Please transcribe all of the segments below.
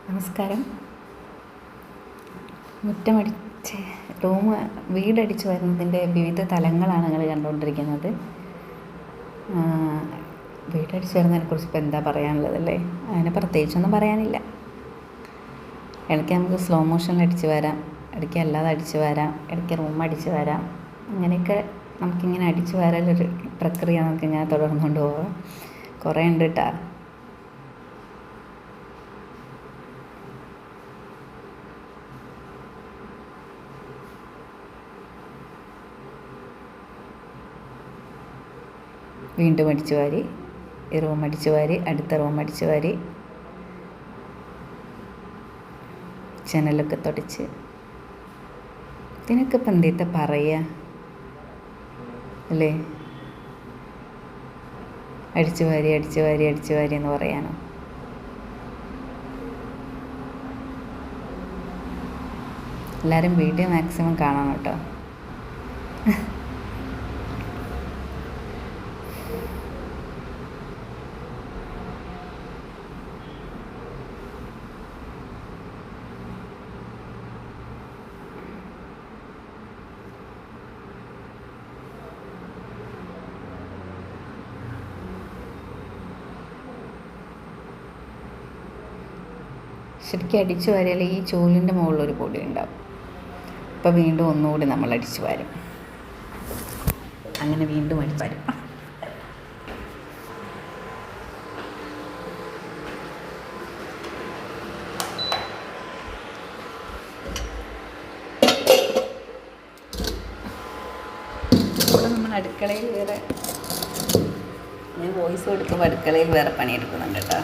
നമസ്കാരം. മുറ്റമടിച്ച് വീടടിച്ച് വരുന്നതിൻ്റെ വിവിധ തലങ്ങളാണ് നിങ്ങൾ കണ്ടുകൊണ്ടിരിക്കുന്നത്. വീടടിച്ച് വരുന്നതിനെക്കുറിച്ച് ഇപ്പോൾ എന്താ പറയാനുള്ളതല്ലേ? അതിന് പ്രത്യേകിച്ചൊന്നും പറയാനില്ല. ഇടയ്ക്ക് നമുക്ക് സ്ലോ മോഷനിൽ അടിച്ച് വരാം, ഇടയ്ക്ക് അല്ലാതെ അടിച്ച് വരാം, ഇടയ്ക്ക് റൂം അടിച്ച് വരാം. അങ്ങനെയൊക്കെ നമുക്കിങ്ങനെ അടിച്ച് വരാനൊരു പ്രക്രിയ നമുക്കിങ്ങനെ തുടർന്നുകൊണ്ട് പോകാം. കുറേ ഉണ്ട് കേട്ടോ. വീണ്ടും അടിച്ചു വാരി, ഈ റൂം അടിച്ചു വാരി, അടുത്ത റൂം അടിച്ചു വാരി, ജനലൊക്കെ തുടച്ച്. ഇതിനൊക്കെ ഇപ്പം എന്തിട്ട് പറയുക അല്ലേ? അടിച്ചു വാരി അടിച്ചു വാരി അടിച്ചു വാരി എന്ന് പറയാനോ? എല്ലാവരും വീഡിയോ മാക്സിമം കാണണം കേട്ടോ. ശരിക്കും അടിച്ചു വാരിയാൽ ഈ ചൂലിൻ്റെ മുകളിലൊരു പൊടി ഉണ്ടാവും. അപ്പോൾ വീണ്ടും ഒന്നുകൂടി നമ്മൾ അടിച്ചു വാരും. അങ്ങനെ വീണ്ടും അടിച്ചു വാരും. ഇപ്പോൾ നമ്മൾ അടുക്കളയിൽ വേറെ, ഞാൻ വോയിസ് കൊടുക്കുമ്പോൾ അടുക്കളയിൽ വേറെ പണിയെടുക്കുന്നുണ്ട് കേട്ടോ.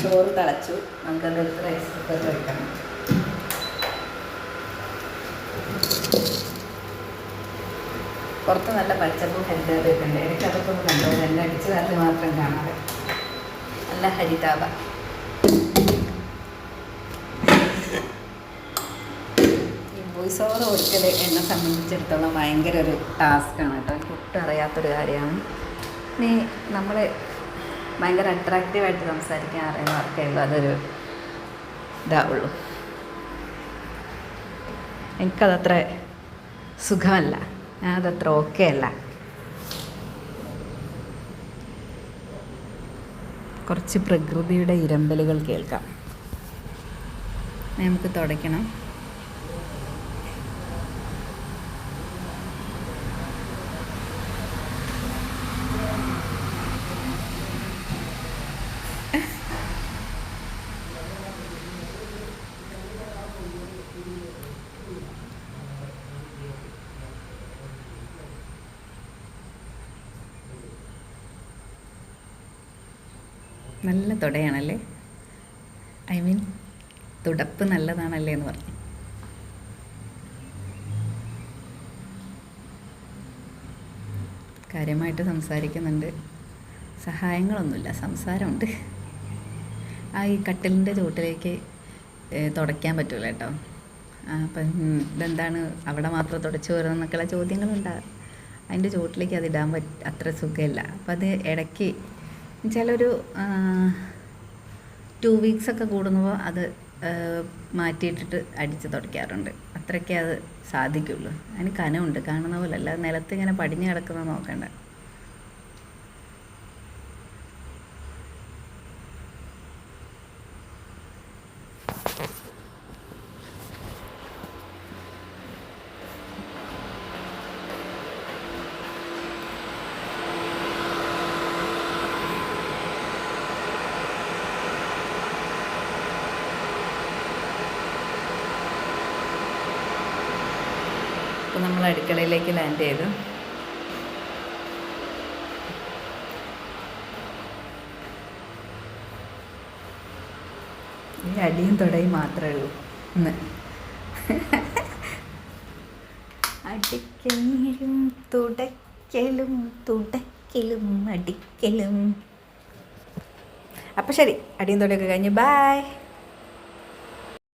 ചോറ് തിളച്ചു, നമുക്കത് എടുത്ത് റൈസ് കുക്കറിൽ വയ്ക്കണം. പുറത്ത് നല്ല പച്ചപ്പും ഹരിതാപയൊക്കെ ഉണ്ട്. ഇടയ്ക്ക് അതൊക്കെ ഒന്ന് കണ്ടോ, എല്ലാം അടിച്ച് കാലിൽ മാത്രം കാണാതെ നല്ല ഹരിതാപ. ഈ വോയിസ് ഓവർ ഒരിക്കൽ എന്നെ സംബന്ധിച്ചിടത്തോളം ഭയങ്കര ഒരു ടാസ്ക്കാണ് കേട്ടോ. എനിക്ക് ഒട്ടും അറിയാത്തൊരു കാര്യമാണ്. ഇനി നമ്മൾ ഭയങ്കര അട്രാക്റ്റീവായിട്ട് സംസാരിക്കാൻ അറിയുന്നവർക്കേ ഉള്ളൂ അതൊരു ഇതാവുള്ളൂ. എനിക്കതത്ര സുഖമല്ല, ഞാനതത്ര ഓക്കെ അല്ല. കുറച്ച് പ്രകൃതിയുടെ ഇരമ്പലുകൾ കേൾക്കാം. നമുക്ക് തുടയ്ക്കണം. നല്ല തുടയാണല്ലേ, ഐ മീൻ തുടപ്പ് നല്ലതാണല്ലേ എന്ന് പറഞ്ഞു. കാര്യമായിട്ട് സംസാരിക്കുന്നുണ്ട്, സഹായങ്ങളൊന്നുമില്ല, സംസാരമുണ്ട്. ഈ കട്ടിലിൻ്റെ ചുവട്ടിലേക്ക് തുടയ്ക്കാൻ പറ്റില്ല കേട്ടോ. അപ്പം ഇതെന്താണ് അവിടെ മാത്രം തുടച്ച് വരുന്നൊക്കെയുള്ള ചോദ്യങ്ങളുണ്ടാകും. അതിൻ്റെ ചുവട്ടിലേക്ക് അതിടാൻ അത്ര സുഖമില്ല. അപ്പം അത് ഇടയ്ക്ക് ചിലൊരു 2 വീക്സൊക്കെ കൂടുമ്പോൾ അത് മാറ്റിയിട്ടിട്ട് അടിച്ച് തുടയ്ക്കാറുണ്ട്. അത്രയ്ക്കേ അത് സാധിക്കുള്ളൂ. അതിന് കനമുണ്ട്, കാണുന്ന പോലെ അല്ല, നിലത്ത് ഇങ്ങനെ പടിഞ്ഞ് കിടക്കുന്നത് നോക്കണ്ട. അപ്പോൾ നമ്മൾ അടുക്കളയിലേക്ക് ലാൻഡ് ചെയ്തു. ഈ അടിയും തുടയും മാത്രമേ ഉള്ളൂ ഇന്ന്. അടിക്കലും തുടയ്ക്കലും തുടയ്ക്കലും അടിക്കലും. അപ്പോൾ ശരി, അടിയും തുടയൊക്കെ കഴിഞ്ഞ് ബായ്.